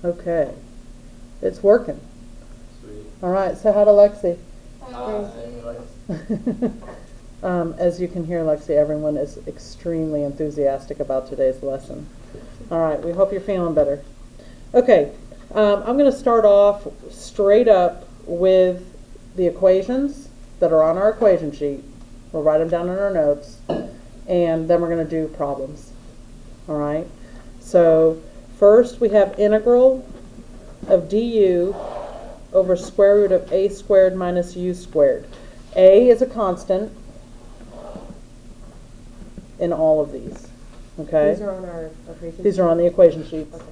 Okay. It's working. Sweet. All right, say hi to Lexi. Hi. As you can hear, Lexi, everyone is extremely enthusiastic about today's lesson. All right, we hope you're feeling better. Okay, I'm going to start off straight up with the equations that are on our equation sheet. We'll write them down in our notes, and then we're going to do problems. All right, so first we have integral of du over square root of a squared minus u squared. A is a constant in all of these. Okay? These are on our equation. These are on the equation sheets. Okay.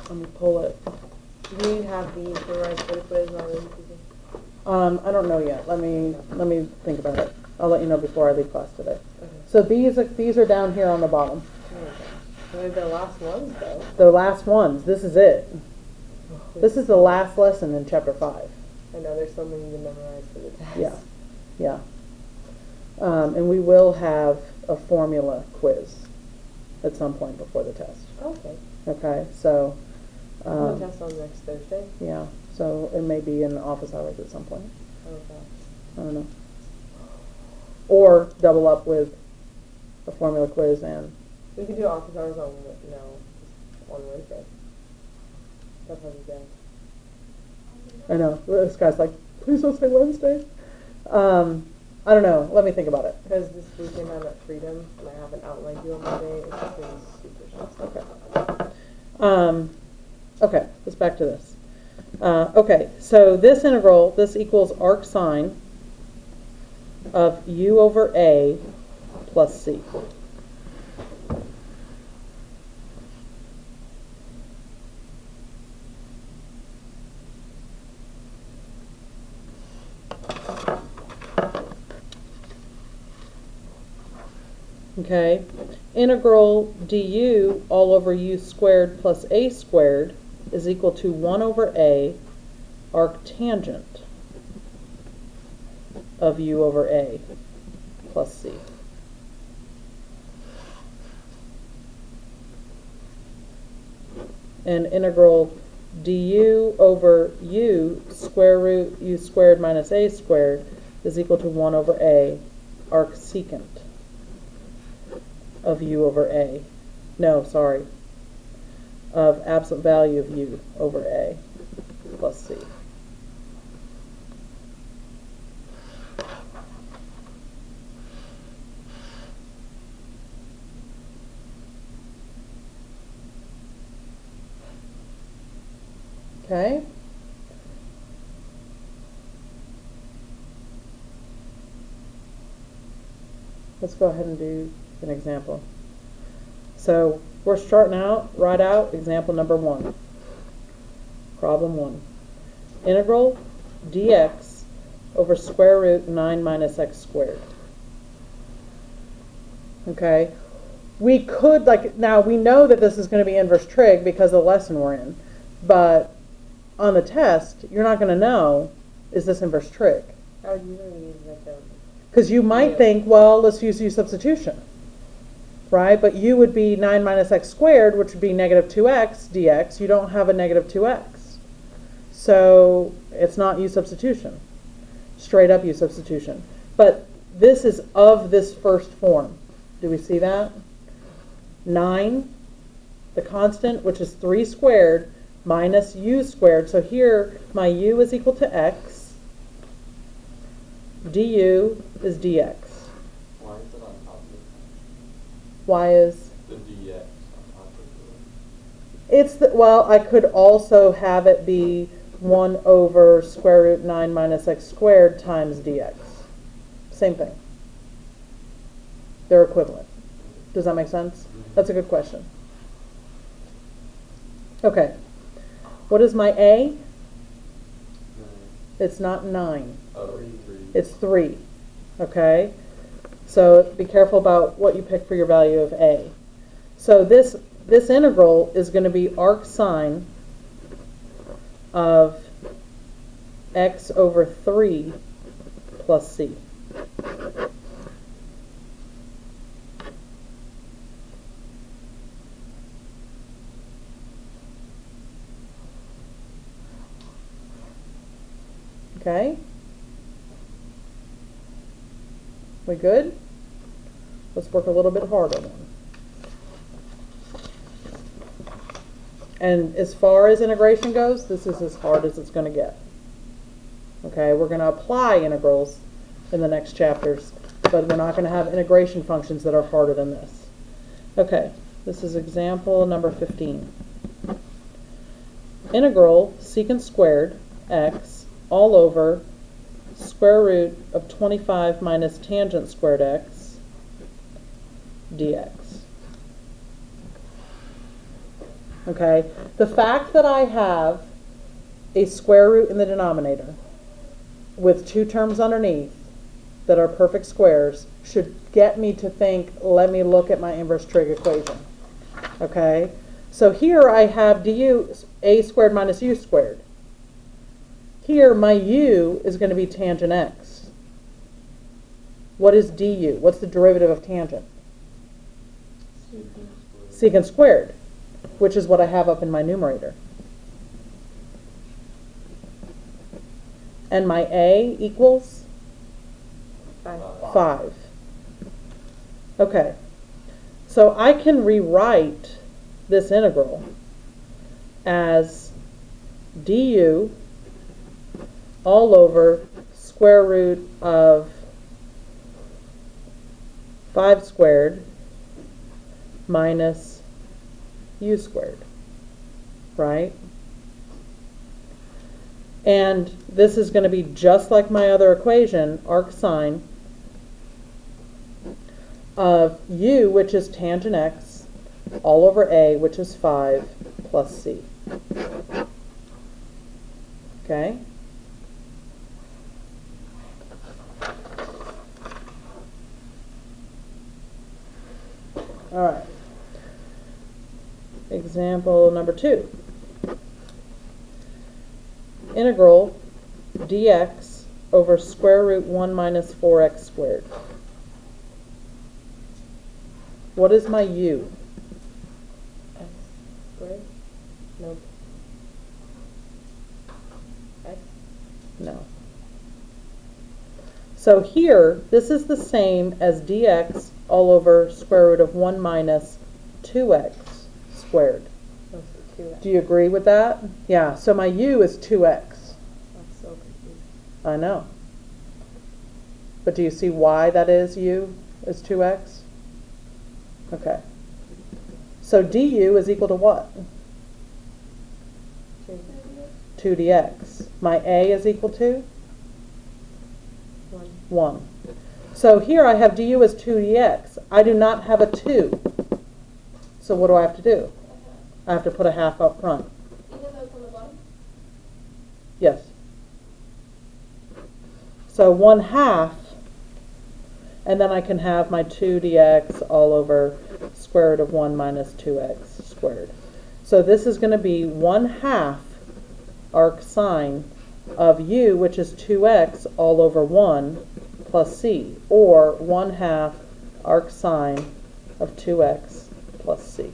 Let me pull it. Do we have these memorized for the quiz already? I don't know yet. Let me think about it. I'll let you know before I leave class today. Okay. So these are down here on the bottom. They're the last ones, though. The last ones. This is it. This is the last lesson in chapter 5. I know there's so many to memorize for the test. Yeah. Yeah. And we will have a formula quiz at some point before the test. Okay. Okay, so The test on next Thursday. yeah, so it may be in office hours at some point. Oh gosh. I don't know. Or double up with a formula quiz and We could do office hours on on Wednesday. That's how we go. I know this guy's like, please don't say Wednesday. I don't know. Let me think about it. Because this weekend I'm at Freedom and I have an outline due on Monday. It's just been super stressful. Okay. Okay, let's back to this. Okay, so this integral, this equals arc sine of u over a plus c. Okay, integral du all over u squared plus a squared is equal to 1 over a arctangent of u over a plus c. And integral du over u square root u squared minus a squared is equal to 1 over a arcsecant of u over a. No, sorry. Of absolute value of u over a plus c. Okay? Let's go ahead and do an example. So we're starting out, write out example number 1. Problem 1. Integral dx over square root 9 minus x squared. Okay? We could, now we know that this is going to be inverse trig because of the lesson we're in. But on the test, you're not going to know, is this inverse trig? How would you really use like a... Because you might think, well, let's use u substitution, right? But u would be 9 minus x squared, which would be negative 2x dx. You don't have a negative 2x. So it's not u substitution, straight up u substitution. But this is of this first form. Do we see that? 9, the constant, which is 3 squared, minus u squared. So here, my u is equal to x. Du is dx. Why is it on top of it? Y is? The dx on top of It's the, well, I could also have it be 1 over square root 9 minus x squared times dx. Same thing. They're equivalent. Does that make sense? That's a good question. Okay. What is my a? it? It's not 9. Oh, 3. It's 3. Okay? So be careful about what you pick for your value of a. So this integral is going to be arc sine of x over 3 plus c. Okay? We good? Let's work a little bit harder then. And as far as integration goes, this is as hard as it's going to get. Okay, we're going to apply integrals in the next chapters, but we're not going to have integration functions that are harder than this. Okay, this is example number 15. Integral secant squared x all over square root of 25 minus tangent squared x dx. Okay, the fact that I have a square root in the denominator with two terms underneath that are perfect squares should get me to think, let me look at my inverse trig equation. Okay, so here I have du a squared minus u squared. Here my u is going to be tangent x. What is du? What's the derivative of tangent? Secant squared, which is what I have up in my numerator. And my a equals 5. Okay, so I can rewrite this integral as du all over square root of 5 squared minus u squared, right? And this is going to be just like my other equation, arc sine of u, which is tangent x, all over a, which is 5, plus c. Okay? All right. Example number 2. Integral dx over square root 1 minus 4x squared. What is my u? X squared? Nope. X? No. So here, this is the same as dx all over square root of 1 minus 2x squared. Oh, so 2x. Do you agree with that? Yeah, so my u is 2x. That's so confusing. I know. But do you see why that is u is 2x? Okay. So du is equal to what? 2 dx. My a is equal to? 1. 1. So here I have du as 2 dx. I do not have a 2. So what do I have to do? I have to put a half up front. Even though it's on the bottom? Yes. So 1/2, and then I can have my 2 dx all over square root of 1 minus 2x squared. So this is going to be 1/2 arc sine of u, which is 2x all over 1 plus c, or 1/2 arc sine of 2x plus c.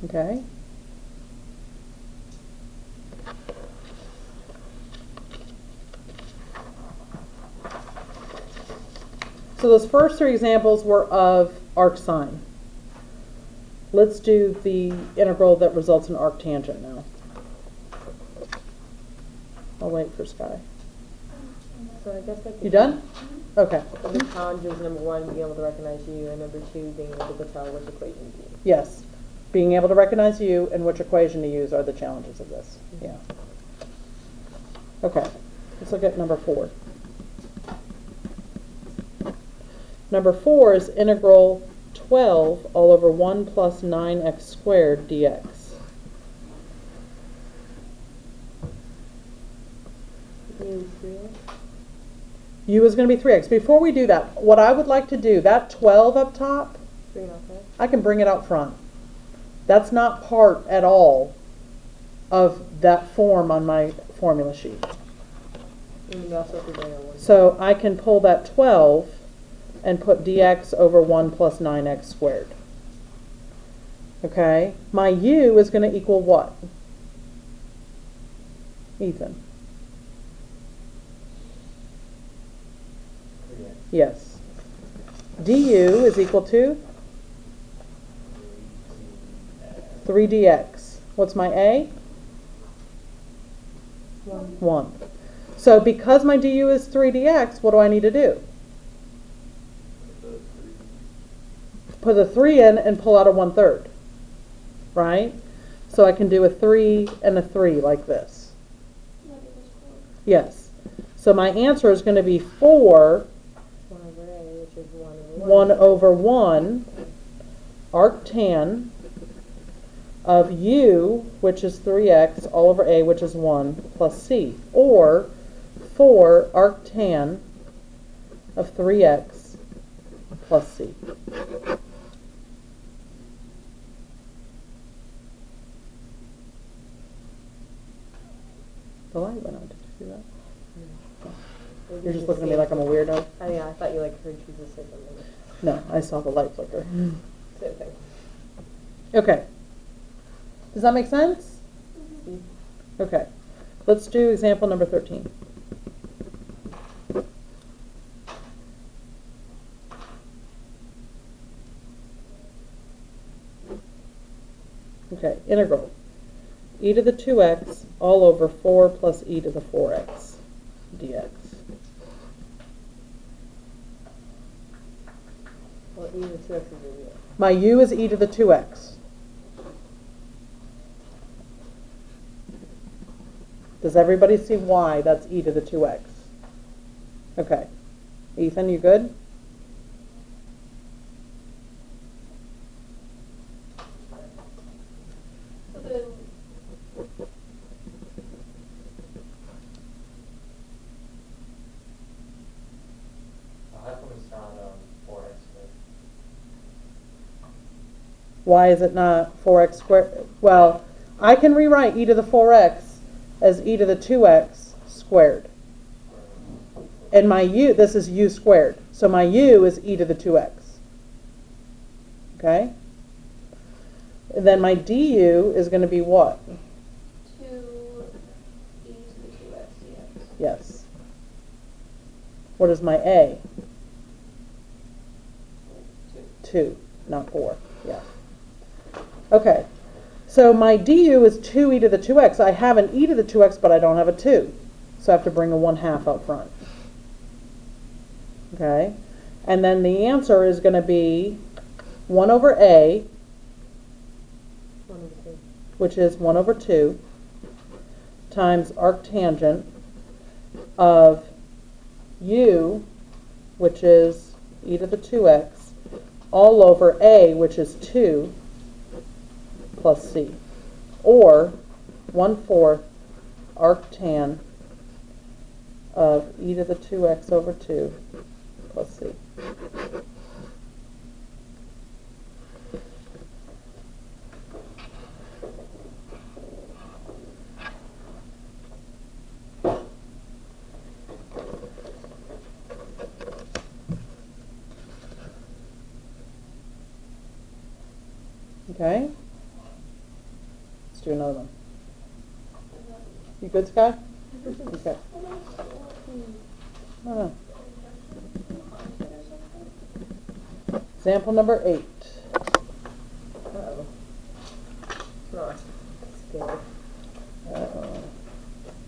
Okay? So those first 3 examples were of arc sine. Let's do the integral that results in arctangent now. I'll wait for Sky. So I guess like You done? Okay. the challenge is number 1, being able to recognize u, and number 2, being able to tell which equation to use. Yes. Being able to recognize u and which equation to use are the challenges of this. Yeah. Okay. Let's look at number 4. Number 4 is integral 12 all over 1 plus 9x squared dx. U 3x? U is going to be 3x. Before we do that, what I would like to do, that 12 up top, 3 and x? I can bring it out front. That's not part at all of that form on my formula sheet. And you also have to bring a 1. So I can pull that 12 and put dx over 1 plus 9x squared. Okay? My u is going to equal what? Ethan? 3x. Yes. du is equal to 3dx. What's my a? 1. So because my du is 3dx, what do I need to do? Put a 3 in and pull out a 1/3. Right? So I can do a 3 and a 3 like this. Yes. So my answer is going to be 4 1 over A, which is 1 over 1 over 1 arctan of u, which is 3x, all over a, which is 1, plus c. Or 4 arctan of 3x plus c. The light went on. Did you see that? You're just looking at me like I'm a weirdo. Yeah, I thought you like heard Jesus say something. No, I saw the light flicker. Same thing. Okay. Does that make sense? Okay. Let's do example number 13. Okay, integral. E to the 2x all over 4 plus e to the 4x dx. Well, E to the 2x is a U. My u is e to the 2x. Does everybody see why that's e to the 2x? Okay. Ethan, you good? How come it's not 4x squared? Why is it not 4x squared? Well, I can rewrite e to the 4x as e to the 2x squared. And my u, this is u squared. So my u is e to the 2x. Okay? And then my du is going to be what? 2 e to the 2x dx. Yes. What is my a? 2, not 4. Yeah. Okay. So my du is 2e to the 2x. I have an e to the 2x, but I don't have a 2. So I have to bring a 1/2 out front. Okay? And then the answer is going to be 1 over a, 1 over 2. which is 1 over 2, times arctangent of u, which is e to the 2x, all over a, which is 2, plus c. Or 1/4 arctan of e to the 2x over 2 plus c. Okay? Let's do another one. You good, Sky? Okay. Ah. Example number 8. Uh-oh. Oh, scary. Uh-oh.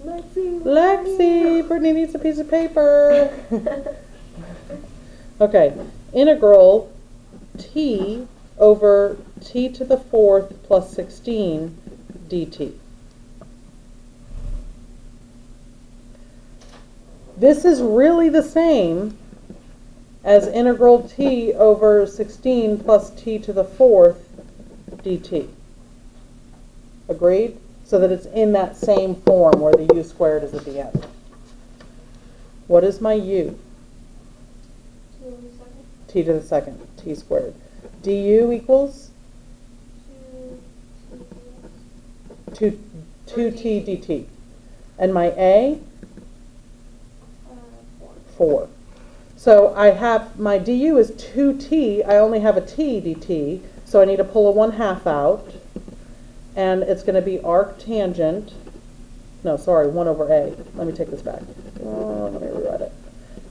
Lexi! Lexi! Brittany needs a piece of paper. Okay. Integral t over t to the 4th plus 16 dt. This is really the same as integral t over 16 plus t to the 4th dt. Agreed? So that it's in that same form where the u squared is at the end. What is my u? 2 over the second. T to the 2nd, t squared. Du equals 2 2t dt. And my a? 4. So I have, my du is 2t, I only have a t dt, so I need to pull a 1/2 out, and it's going to be arctangent no, sorry, 1 over a. Let me take this back. Let me rewrite it.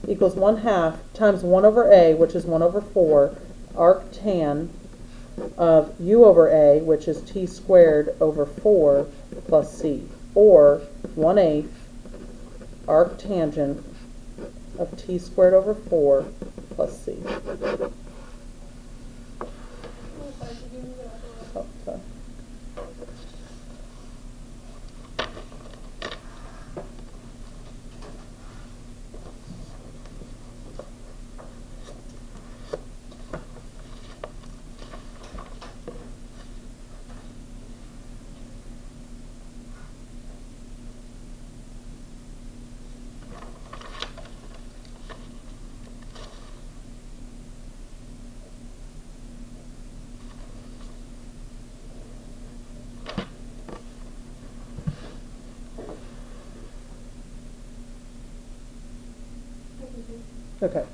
Equals 1/2 times 1 over a, which is 1 over 4, arctan of u over a, which is t squared over 4 plus c, or 1/8 arctangent of t squared over 4 plus c. Oh, sorry, could you move it up a little? Oh, sorry. Okay.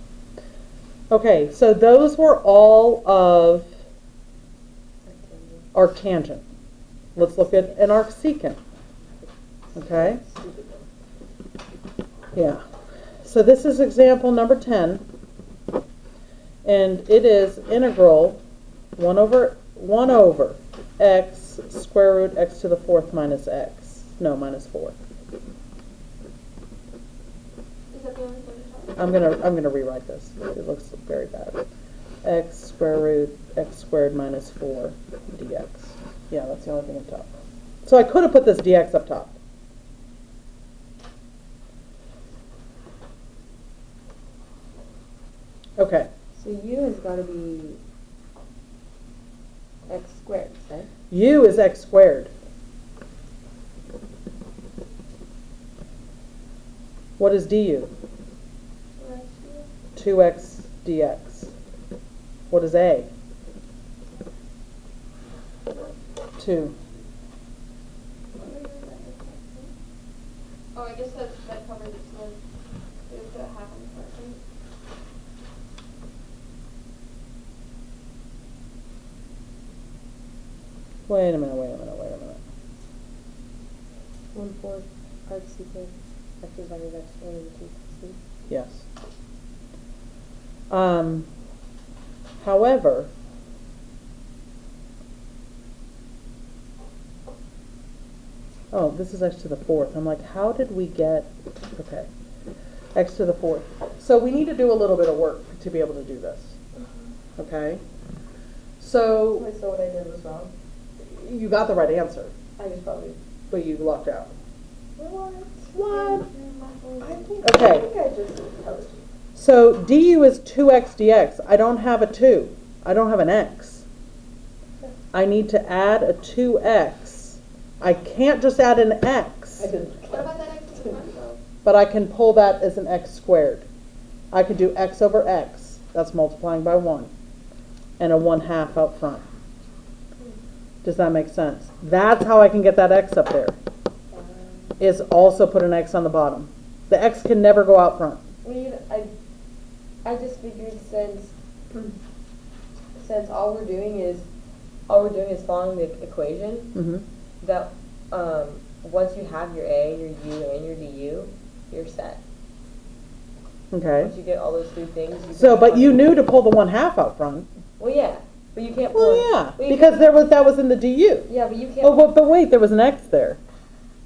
Okay, so those were all of arctangent. Let's look at an arcsecant. Okay? Yeah. So this is example number 10. And it is integral 1 over x square root x to the 4th minus x. No, minus 4. Is that the only thing you have? I'm gonna rewrite this. It looks very bad. X square root x squared minus 4 dx. Yeah, that's the only thing up top. So I could have put this dx up top. Okay. So u has got to be x squared, right? U is x squared. What is du? 2x dx. What is a? 2. Oh, I guess that covers it, so we would put a half in the front, right? Wait a minute. 1/4 arcsecant x divided by x squared over 2 plus c. Yes. However, oh, this is x to the 4th. I'm like, how did we get, okay, x to the 4th. So we need to do a little bit of work to be able to do this. Okay? So Wait, so what I did was wrong? you got the right answer, I just probably. but you lucked out. What? What? I think Okay. I just told you. So du is 2x dx. I don't have a 2. I don't have an x. I need to add a 2x. I can't just add an x, I didn't. What about that x in the front, though? but I can pull that as an x squared. I could do x over x. That's multiplying by 1. And a 1/2 out front. Does that make sense? That's how I can get that x up there. Is also put an x on the bottom. The x can never go out front. I just figured since all we're doing is following the equation, Mm-hmm. that once you have your a, your u, and your du, you're set. Okay. Once you get all those 3 things. So, but you knew to pull the 1/2 out front. Well, yeah, but you can't pull. Well, yeah, well, you because can't- that was in the du. Yeah, but you can't. Oh, but wait, there was an x there.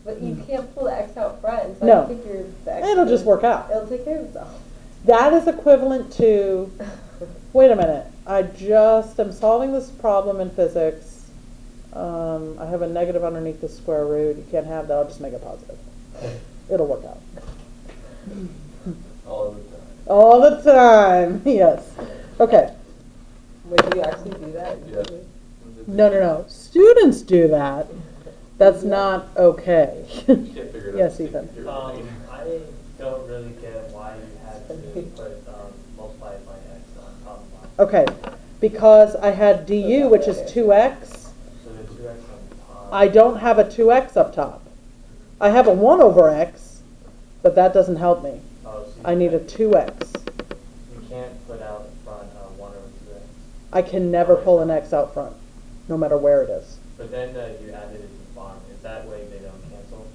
But you can't pull the x out front. So No. I think the x It'll just work out. It'll take care of itself. That is equivalent to, wait a minute, I just am solving this problem in physics. I have a negative underneath the square root. You can't have that. I'll just make it positive. It'll work out. All the time. All the time. Yes. Okay. Wait, do you actually do that? Yeah. No. Students do that. That's not okay. Can't figure it out. Yes, Ethan. I don't really get why you had to put multiply it by x on top of that. Okay. Because I had du, which is 2x. So the 2x on top. I don't have a 2x up top. I have a 1 over x, but that doesn't help me. Oh, so I need a 2x. You can't put out front 1 over 2x. I can never pull an x out front, no matter where it is. But then you added it to the bottom. Is that way they don't cancel?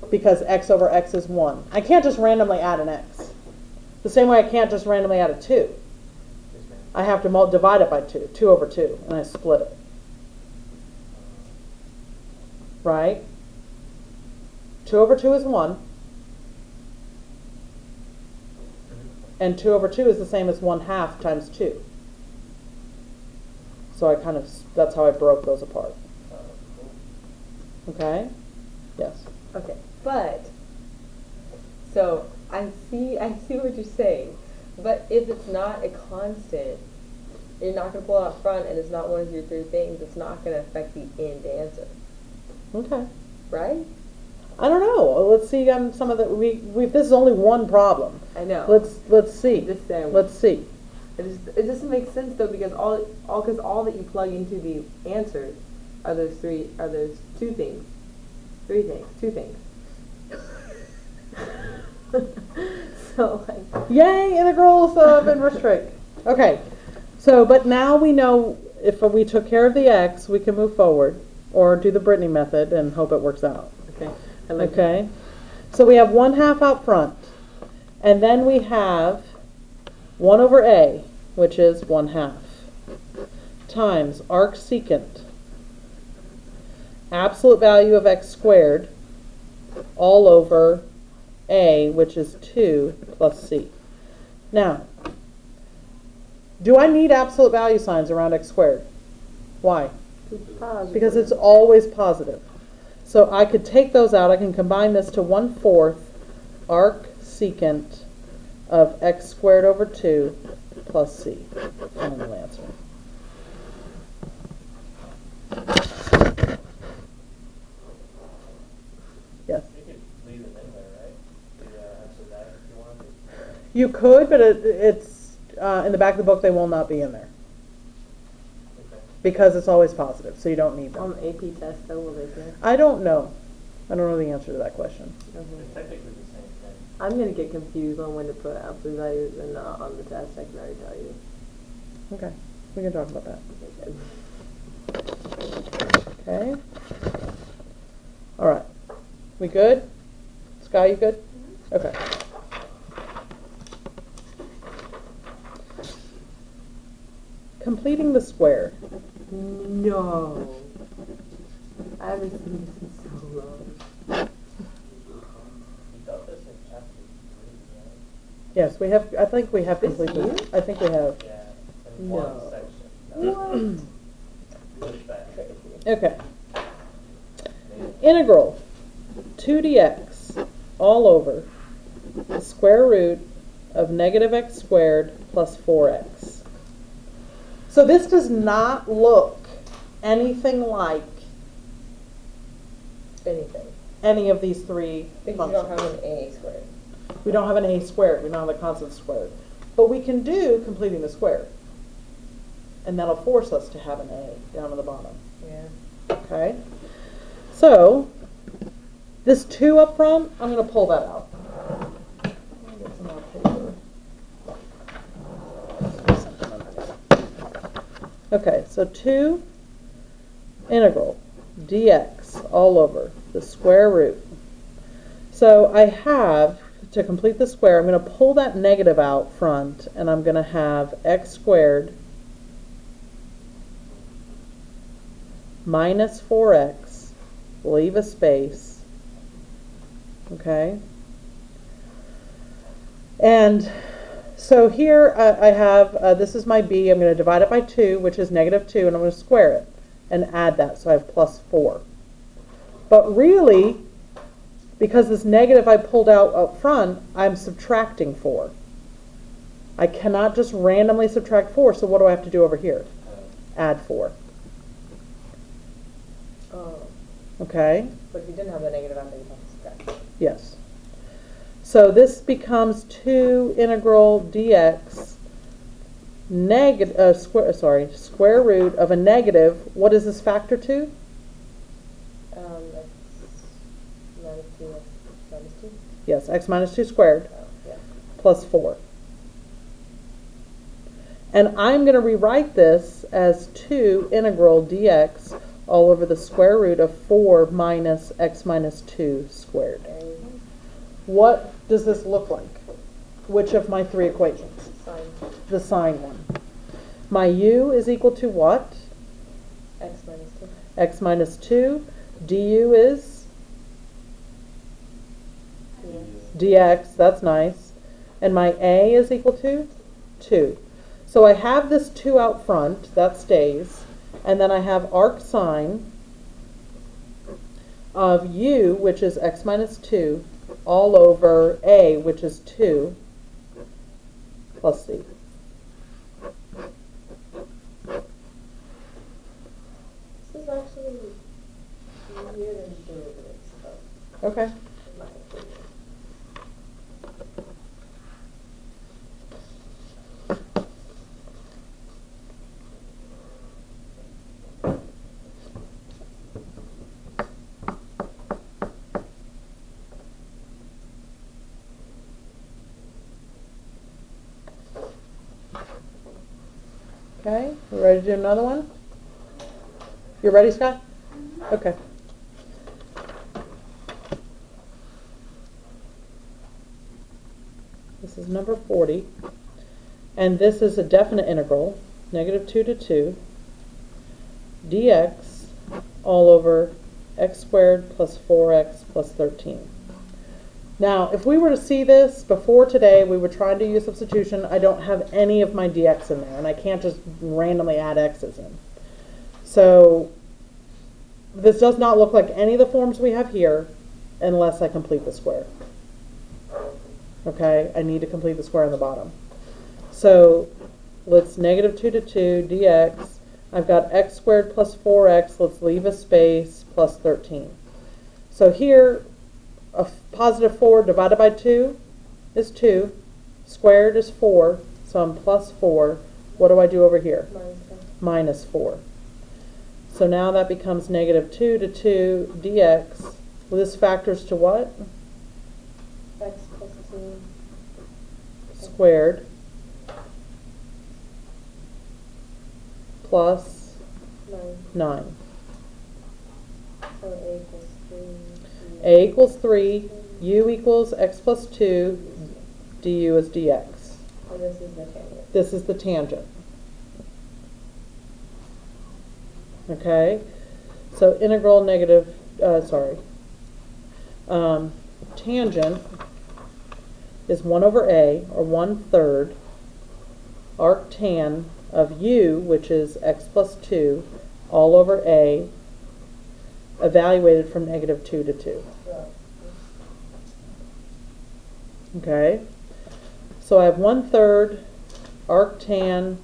because x over x is 1. I can't just randomly add an x. The same way I can't just randomly add a 2. Yes, ma'am. I have to divide it by 2, 2 over 2, and I split it. Right? 2 over 2 is 1. And 2 over 2 is the same as 1/2 times 2. So I kind of, that's how I broke those apart. Cool. Okay? Yes. Okay, but, so, I see what you're saying, but if it's not a constant, you're not going to pull it out front and it's not one of your three things, it's not going to affect the end answer, Okay. right? I don't know. Let's see on some of the, this is only one problem. I know. Let's see. Just saying. Let's see. It doesn't make sense though, because all that you plug into the answers are those two things. So like, Yay, integrals of inverse trig. Okay. So, but now we know if we took care of the x, we can move forward, or do the Brittany method and hope it works out. okay. I like Okay. So we have 1/2 out front, and then we have 1 over a, which is 1/2, times arcsecant, absolute value of x squared, all over a, which is 2 plus c. Now, do I need absolute value signs around x squared? Why? positive. Because it's always positive. So I could take those out. I can combine this to 1/4 arcsecant of x squared over 2 plus c. Final answer. Yes. You could leave them in there, right? The answer that if you wanted to. You could, but it's in the back of the book they will not be in there. Okay. Because it's always positive, so you don't need them. AP test though, will they do? I don't know. I don't know the answer to that question. It's technically the same thing. I'm gonna get confused on when to put absolute values and on the test. I can already tell you. Okay, we can talk about that. Okay. Okay. All right. We good? Sky, you good? Okay. Completing the square. No. I haven't seen this in so long. You got this in chapter 3, right? Yes, we have. I think we have This completed. year? I think we have. Yeah, in No. one section. Push back. Okay. Integral 2dx all over the square root of negative x squared plus 4x. So this does not look anything like Anything. any of these three Because you functions. don't have an A squared. We don't have an a squared, we don't have a constant squared. But we can do completing the square. And that'll force us to have an a down at the bottom. Yeah. Okay? So, this 2 up front, I'm going to pull that out. Let me get some more paper. Okay, so 2 integral dx all over the square root. So I have, to complete the square, I'm going to pull that negative out front, and I'm going to have x squared minus 4x, leave a space, okay? And so here I have, this is my b, I'm going to divide it by 2, which is negative 2, and I'm going to square it and add that, so I have plus 4. But really, because this negative I pulled out up front, I'm subtracting 4. I cannot just randomly subtract 4, so what do I have to do over here? Add 4. Oh. Okay? But if you didn't have the negative after, you have to subtract. Yes. So this becomes 2 integral dx square root of a negative. What is this factor to? X minus 2, X minus 2. Yes, x minus 2 squared Oh, yeah. plus 4. And I'm going to rewrite this as 2 integral dx all over the square root of 4 minus x minus 2 squared. There you go. What does this look like? Which of my three equations? Sine The sine one. My u is equal to what? x minus 2. X minus 2. Du is dx. That's nice. And my a is equal to 2. So I have this 2 out front. That stays. And then I have arc sine of u, which is x minus 2, all over a, which is 2, plus c. This is actually easier than derivatives, though, Okay. in my opinion. Okay, we ready to do another one? You ready, Scott? Okay. This is number 40. And this is a definite integral, negative 2 to 2, dx all over x squared plus 4x plus 13. Now, if we were to see this before today, we would try to use substitution. I don't have any of my dx in there, and I can't just randomly add x's in. So this does not look like any of the forms we have here unless I complete the square. Okay, I need to complete the square on the bottom. So let's negative 2 to 2 dx. I've got x squared plus 4x. Let's leave a space plus 13. So here, a positive 4 divided by 2 is 2. Squared is 4, so I'm plus 4. What do I do over here? Minus 10. Minus 4. So now that becomes negative 2 to 2 dx. Well, this factors to what? X plus 2. Squared plus 9. 9. So A equals 3. A equals 3, u equals x plus 2, du is dx. And this is the tangent. This is the tangent. Okay, so integral negative, tangent is 1 over a, or 1/3, arctan of u, which is x plus 2, all over a, evaluated from negative 2 to 2. Okay, so I have 1/3 arctan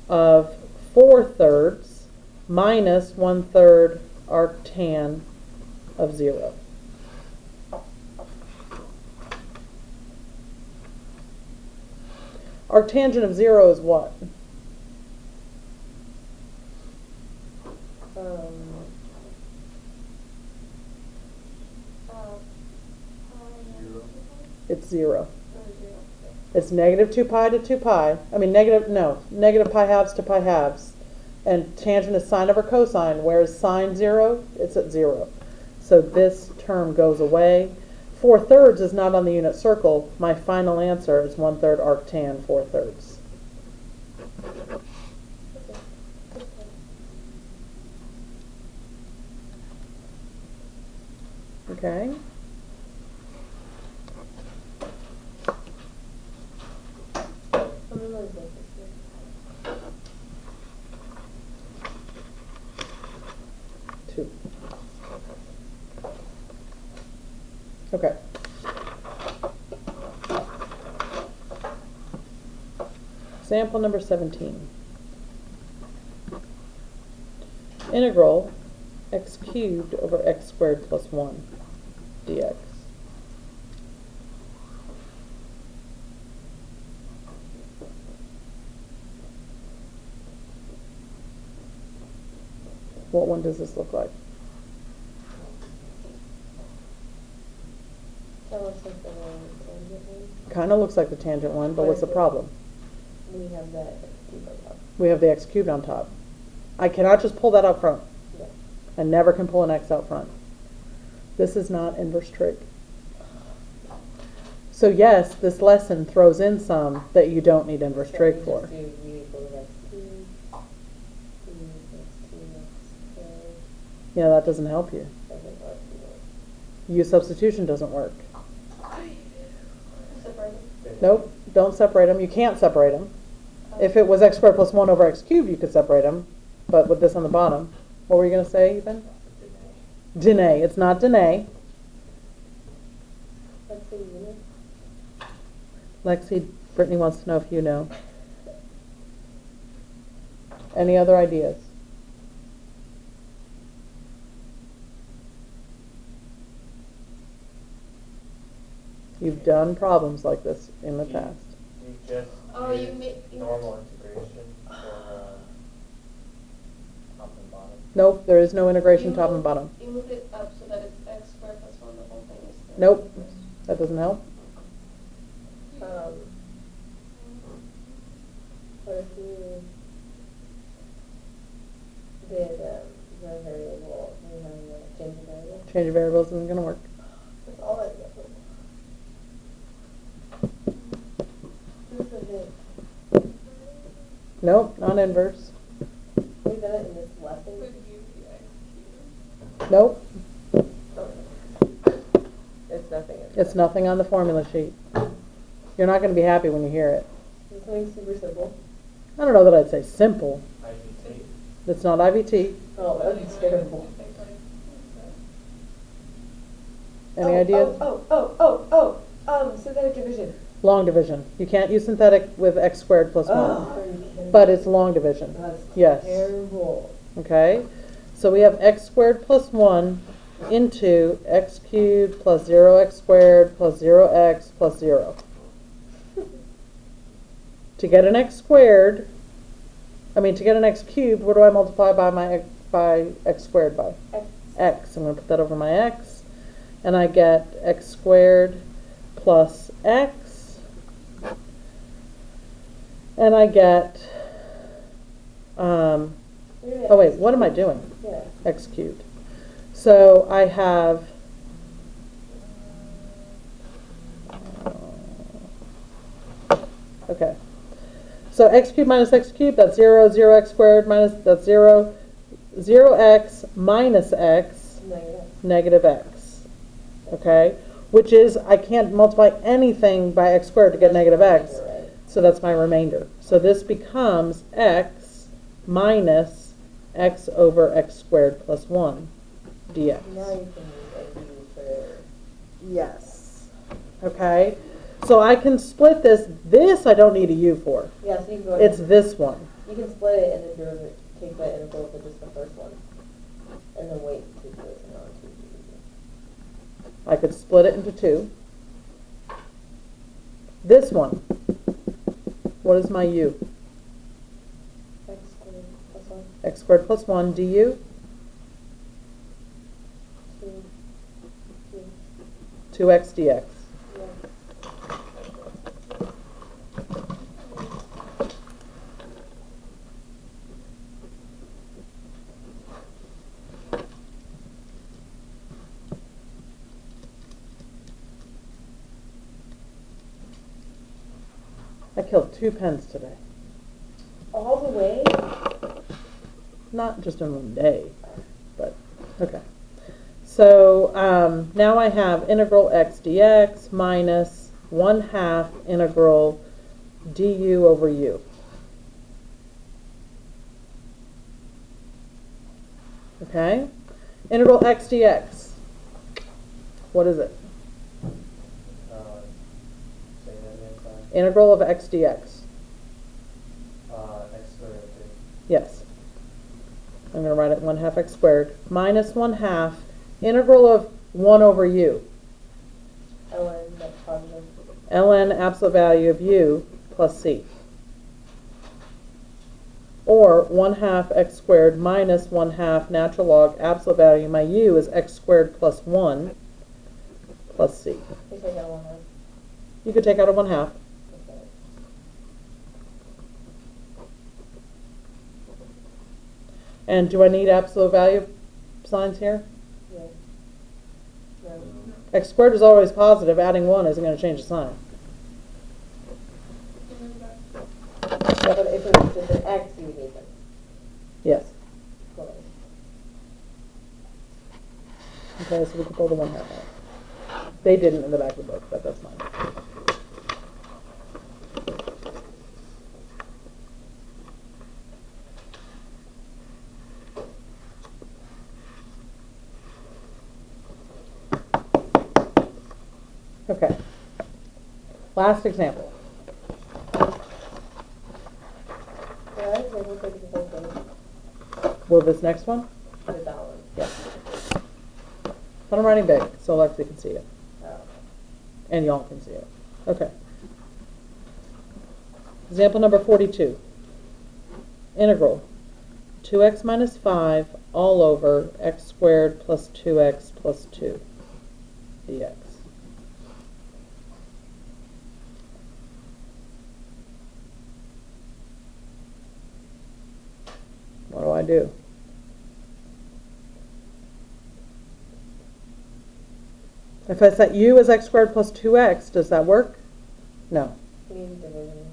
of 4/3 minus 1/3 arctan of 0. Arctangent of 0 is what? It's 0. It's negative 2 pi to 2 pi. I mean, negative pi halves to pi halves. And tangent is sine over cosine, whereas sine 0, it's at 0. So this term goes away. 4/3 is not on the unit circle. My final answer is 1/3 arctan 4/3. Okay. How many more is this? 2. Okay. Sample number 17. Integral x cubed over x squared plus 1 dx. What one does this look like? That looks like the tangent one. Kind of looks like the tangent one, but what's the problem? We have that x cubed on top. We have the x cubed on top. I cannot just pull that out front. Yes. I never can pull an x out front. This is not inverse trig. So yes, this lesson throws in some that you don't need inverse So trig we for. just do u equals x cubed, u equals 2x squared, Yeah, that doesn't help you. doesn't work either. U substitution doesn't work. Separate. Nope, don't separate them. You can't separate them. If it was x squared plus 1 over x cubed, you could separate them. But with this on the bottom, what were you going to say, Ethan? Dene. It's not Dene. Let's say unit. Lexi, Brittany wants to know if you know. Any other ideas? You've done problems like this in the past. You just Oh, you use make- you- normal integration for top and bottom. Nope, there is no integration You top and move- bottom. You move it up so that it's x squared plus 1, the whole thing is there. Nope, that doesn't help. What if you did the variable, you know, change the variable? Change of variables isn't going to work. That's all that does. This is it. Nope, not inverse. We've done it in this lesson. Would you be x cubed? Nope, It's nothing. it's nothing on the formula sheet. You're not going to be happy when you hear it. It's something super simple. I don't know that I'd say simple. IGT. It's not IVT. Oh, that would be terrible. Any ideas? Synthetic division. Long division. You can't use synthetic with x squared plus 1. Are you kidding? But it's long division. That's Yes. terrible. Okay? So we have x squared plus 1 into x cubed plus 0x squared plus 0x plus 0. To get an x squared, to get an x cubed, what do I multiply by x squared by? X. X. I'm going to put that over my x. And I get x squared plus x. And I get, oh wait, what am I doing? Yeah. X cubed. So I have, okay. So x cubed minus x cubed, that's 0, 0x squared minus, that's 0, 0x minus x, negative x. Okay? Which is, I can't multiply anything by x squared to get negative x. Right. So that's my remainder. So this becomes x minus x over x squared plus 1 dx. Now you can use a u for. Yes. Okay? So I can split this. This I don't need a u for. Yeah, so you can go It's ahead. this one. You can split it and then derivative, take that integral to just the first one. And then wait to do it to non-2. I could split it into 2. This one. What is my u? X squared plus 1, X squared plus 1 du. 2, 2x dx. yeah. I killed 2 pens today. All the way? Not just in one day, but okay. So now I have integral x dx minus 1/2 integral du over u. Okay? Integral x dx. What is it? Say that again, sorry. Integral of x dx. X squared root 2. Yes. I'm going to write it 1/2 x squared minus 1/2 integral of 1 over u. ln, that's positive. ln absolute value of u plus c. Or 1/2 x squared minus 1/2 natural log absolute value. My u is x squared plus 1 plus c. You take out 1/2. You could take out a 1/2. Okay. And do I need absolute value? signs here? Yeah. No. X squared is always positive, adding 1 isn't going to change the sign. But if it was just an X, you would need them. Yes. Well, Okay, so we can pull the 1 half out. They didn't in the back of the book, but that's fine. Okay. Last example. Yeah, I think we'll take the whole thing. Will this next one? With that one. Yes. But I'm writing big, so Lexi can see it. Oh. And y'all can see it. Okay. Example number 42. Integral 2x minus 5 all over x squared plus 2x plus 2 dx. What do I do? If I set u as x squared plus 2x, does that work? No. We need division.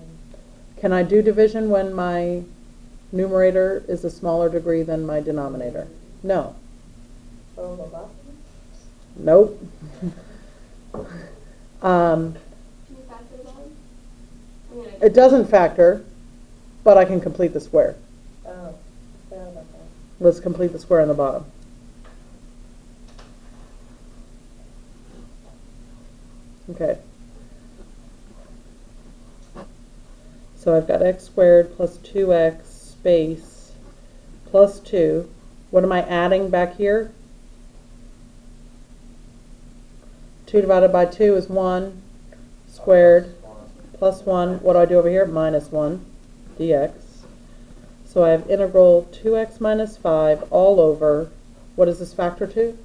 Can I do division when my numerator is a smaller degree than my denominator? No. Oh, the last Nope. Can you factor them? I mean, It doesn't factor, but I can complete the square. one? Oh, forgot about that. Let's complete the square on the bottom. Okay. So I've got x squared plus 2x space plus 2. What am I adding back here? 2 divided by 2 is 1 squared plus 1. What do I do over here? Minus 1 dx. So I have integral 2x minus 5 all over, what is this factor to?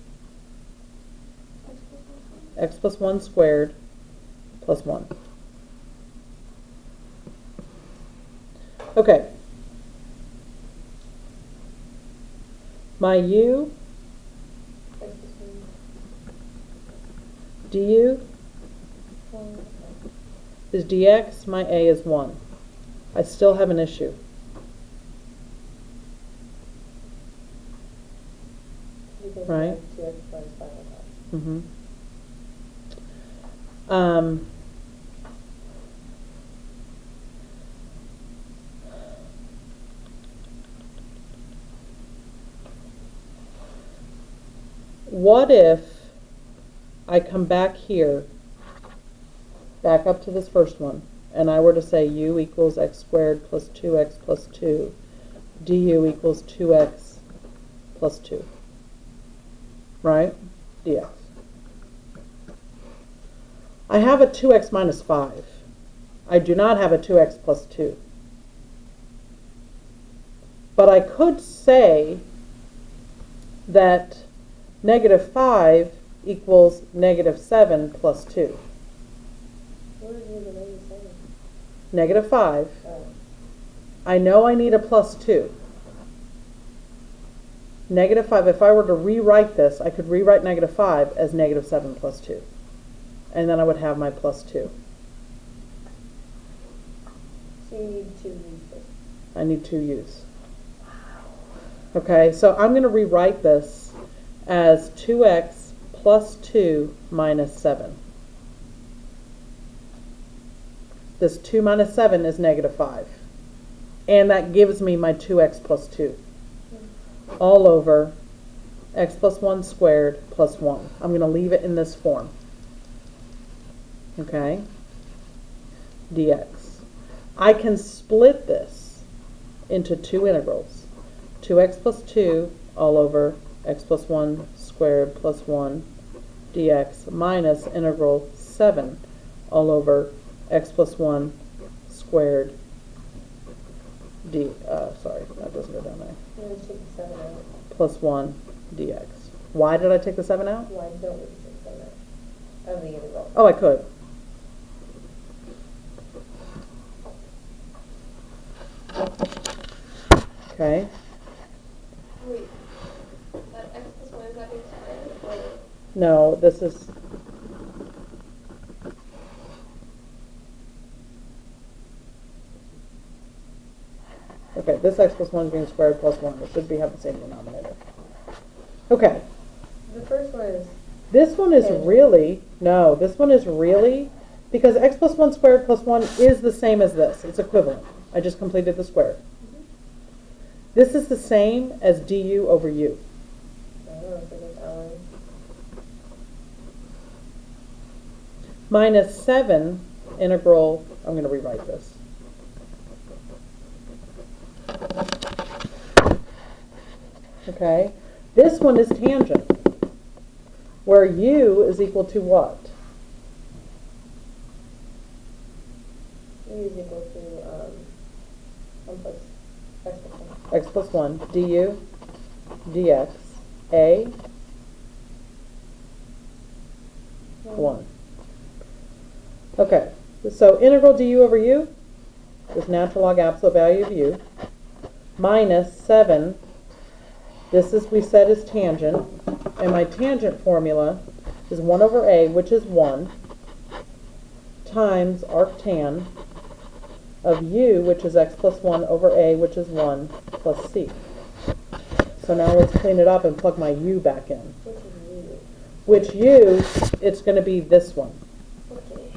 X plus 1 squared plus 1. Okay. My u X is du one. is dx, my a is 1. I still have an issue. Because Right. 2x minus 5 on top. Mm-hmm. What if I come back here, back up to this first one, and I were to say u equals x squared plus 2x plus 2, du equals 2x plus 2, right? dx. I have a 2x minus 5. I do not have a 2x plus 2. But I could say that negative 5 equals negative 7 plus 2. Where did you get negative 7? Negative 5. Oh. I know I need a plus 2. Negative 5, if I were to rewrite this, I could rewrite negative 5 as negative 7 plus 2. And then I would have my plus 2. So you need 2 use this. I need 2 u's. Okay, so I'm going to rewrite this as 2x plus 2 minus 7. This 2 minus 7 is negative 5. And that gives me my 2x plus 2. All over x plus 1 squared plus 1. I'm going to leave it in this form. Okay? dx. I can split this into 2 integrals. 2x plus 2 all over x plus 1 squared plus 1 dx minus integral 7 all over x plus 1 squared sorry, that doesn't go down there. You just take the 7 out. Plus 1 dx. Why did I take the 7 out? Why don't we just take 7 out of the integral? Oh, I could. Okay. Wait, that x No, this is, okay, this x plus 1 is being squared plus 1. It should have the same denominator. Okay, The first one is, this one is Okay. really, no, this one is really, because x plus 1 squared plus 1 is the same as this. It's equivalent. I just completed the square. This is the same as du over u. I don't know if it was Ellen. Minus 7 integral, I'm going to rewrite this. Okay, this one is tangent, where u is equal to what? U is equal to 1 plus x plus 1. X plus 1 du dx a 1. Okay, so integral du over u is natural log absolute value of u minus 7. This is, we said, is tangent, and my tangent formula is 1 over a, which is 1, times arctan of u, which is x plus 1 over a, which is 1, plus c. So now let's clean it up and plug my u back in. Which is U. Which u, it's going to be this one, Okay.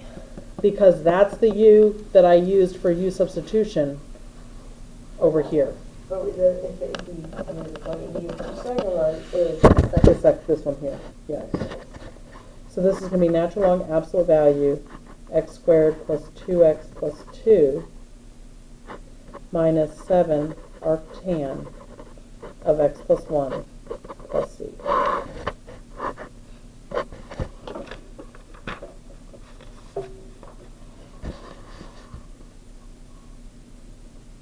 because that's the u that I used for u substitution over here. But if the U, the second one is This one here, yes. So this is going to be natural log absolute value x squared plus 2x plus 2 minus 7 arctan of x plus 1 plus c.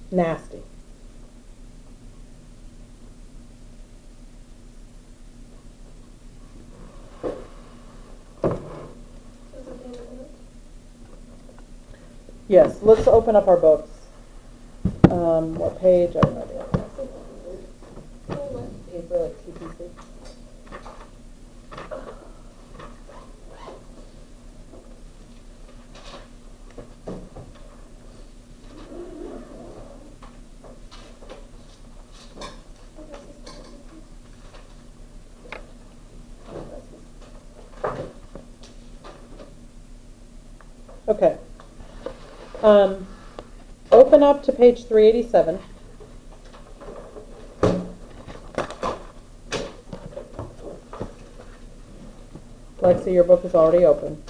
Nasty. Yes, let's open up our books. What page? I have no idea. paper, like 2 pieces. Okay. Open up to page 387. Lexi, your book is already open.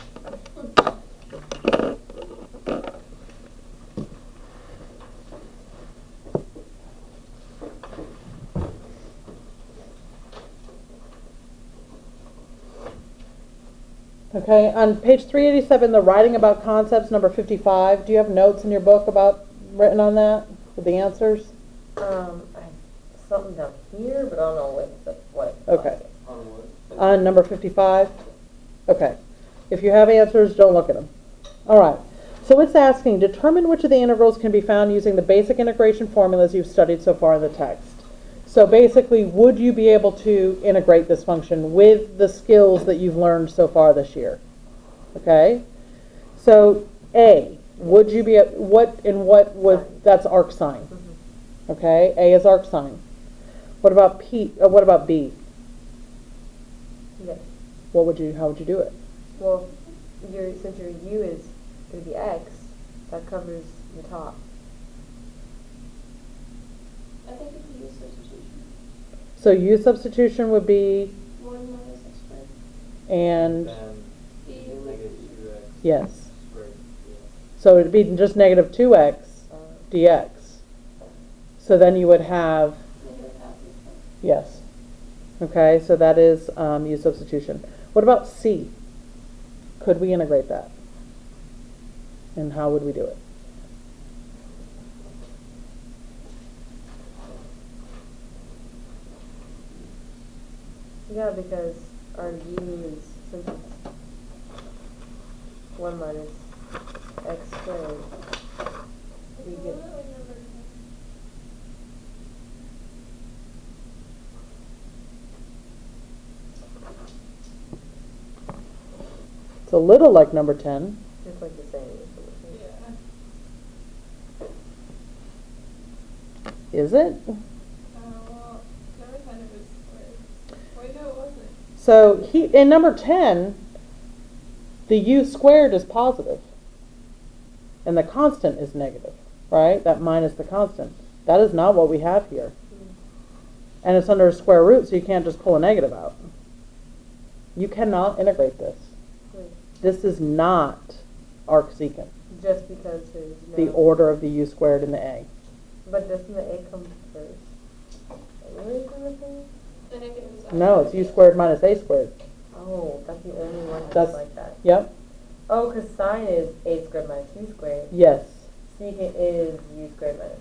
Okay, on page 387, the writing about concepts, number 55. Do you have notes in your book written on that with the answers? I have something down here, but I don't know what. Okay. On what? On number 55? Okay. If you have answers, don't look at them. All right. So it's asking, determine which of the integrals can be found using the basic integration formulas you've studied so far in the text. So basically, would you be able to integrate this function with the skills that you've learned so far this year? Okay? So A, would you be, that's arc sine. Okay? A is arc sine. What about what about B? Yes. How would you do it? Well, since your U is going to be X, that covers the top. I think if you use substitution, So U substitution would be, 1 minus x squared. and Then Du negative 2x yes. squared. Yeah. So it'd be just negative 2x dx. So then you would have, negative half is x. yes. Okay, so that is U substitution. What about C? Could we integrate that? And how would we do it? Yeah, because our U is simple. 1 minus x squared. We get a little like number 10. Just like you're saying. Yeah. Is it? Well, number 10 it was squared. Wait, no, it wasn't. So in number 10, the u squared is positive, and the constant is negative, right? That minus the constant. That is not what we have here. And it's under a square root, so you can't just pull a negative out. You cannot integrate this. This is not arcsecant, Just because there's no. the order of the u squared in the a. But doesn't the a come first? Anyways, in the thing? The negative is No, it's u squared minus a squared. Oh, that's the only one That's- that's like that. Yep. Oh, because sine is a squared minus u squared. Yes. Secant is u squared minus.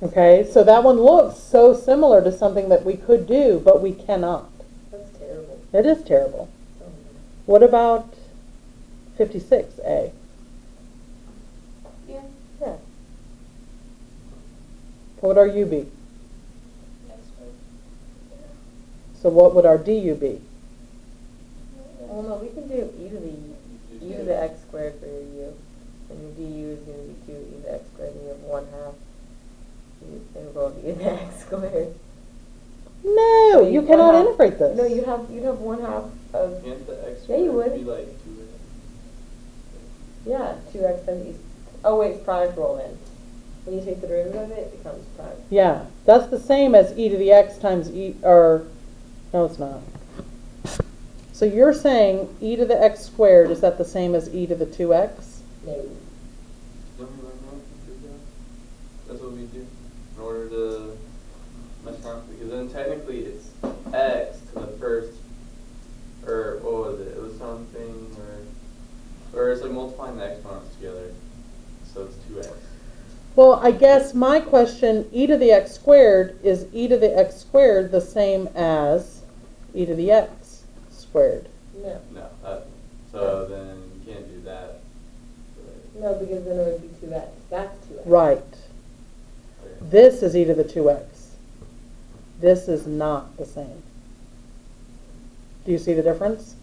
Okay, so that one looks so similar to something that we could do, but we cannot. That's terrible. It is terrible. What about 56a? Yeah. Yeah. What would our u be? X squared. So what would our du be? Well, no, we can do e to the x squared for your u. And your du is going to be 2 e to the x squared, and you have 1/2 integral of e to the x squared. No, So you you cannot have- integrate this. No, you'd have 1/2 of, Can't the x Yeah, you squared would. be like 2x? yeah, 2x times e. Oh, wait, it's product roll then. When you take the derivative of it, it becomes product. Yeah, that's the same as e to the x times e, or, no it's not. So you're saying e to the x squared, is that the same as e to the 2x? No. No, that's what we do in order to mess around. Because then technically it's x to the first, or what was it? It was something, or it's like multiplying the exponents together. So it's 2x. Well, I guess my question, e to the x squared, is e to the x squared the same as e to the x squared? No. No, so then you can't do that. No, because then it would be 2x. That's 2x. Right. Okay. This is e to the 2x. This is not the same. Do you see the difference?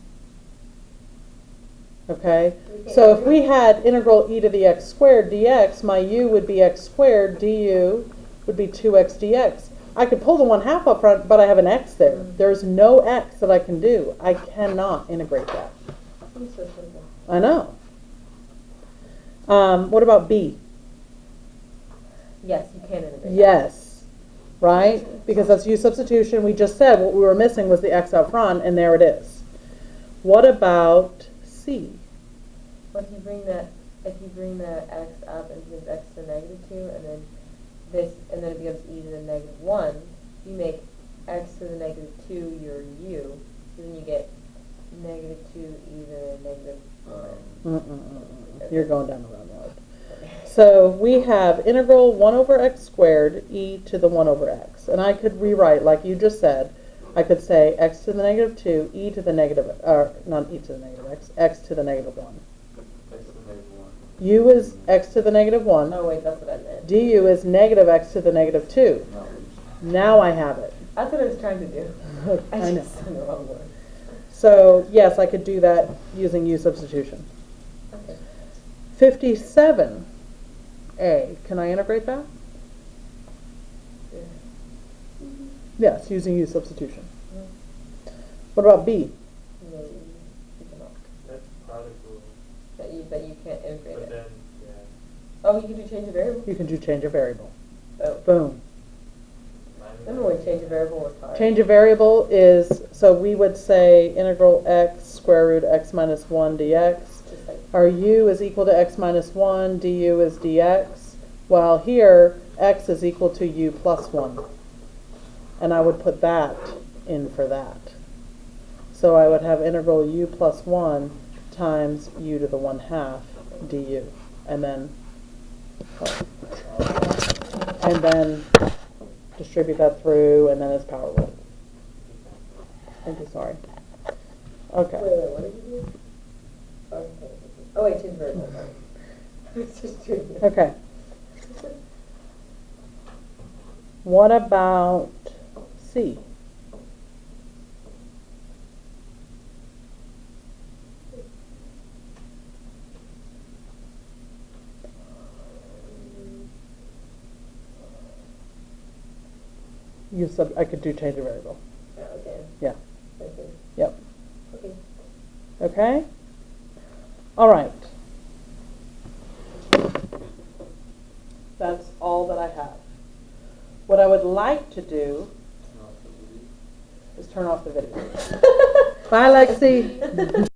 Okay, so if we had integral e to the x squared dx, my u would be x squared, du would be 2x dx. I could pull the 1/2 up front, but I have an x there. There's no x that I can do. I cannot integrate that. Seems so simple. I know. What about b? Yes, you can integrate. Yes, right? Because that's u substitution. We just said what we were missing was the x up front, and there it is. What about c? But if you bring the x up and gives x to the -2, and then this, and then it becomes e to the -1, you make x to the -2 your u, so then you get -2 e to the -1. You're going down the wrong road. So we have integral 1 over x squared e to the 1 over x. And I could rewrite, like you just said, I could say x to the -2 e to the negative, not e to the negative x to the -1. X to the -1. U is x to the -1. Oh wait, that's what I meant. Du is negative x to the -2. Now I have it. That's what I was trying to do. I I know. just said the wrong word. So yes, I could do that using u substitution. Okay. 57a, can I integrate that? Yeah. Yes, using u substitution. What about b? No, you cannot. That's product rule. But you can't integrate But it. then, yeah. Oh, you can do change of variable. You can do change a variable. Oh. Boom. Remember when change of variable was hard? Change a variable is, so we would say integral x square root x minus 1 dx. Just like Our u is equal to x minus 1, du is dx, while here x is equal to u plus 1. And I would put that in for that. So I would have integral u plus 1 times u to the 1/2 du. And then distribute that through, and then it's power rule. Thank you, sorry. Okay. Wait, what did you do? Oh wait, change variable. I was just doing it. Okay. What about C? I could do change a variable. Yeah, okay. Yeah. Okay. Yep. Okay. Okay? All right. That's all that I have. What I would like to do is turn off the video. Bye, Lexi.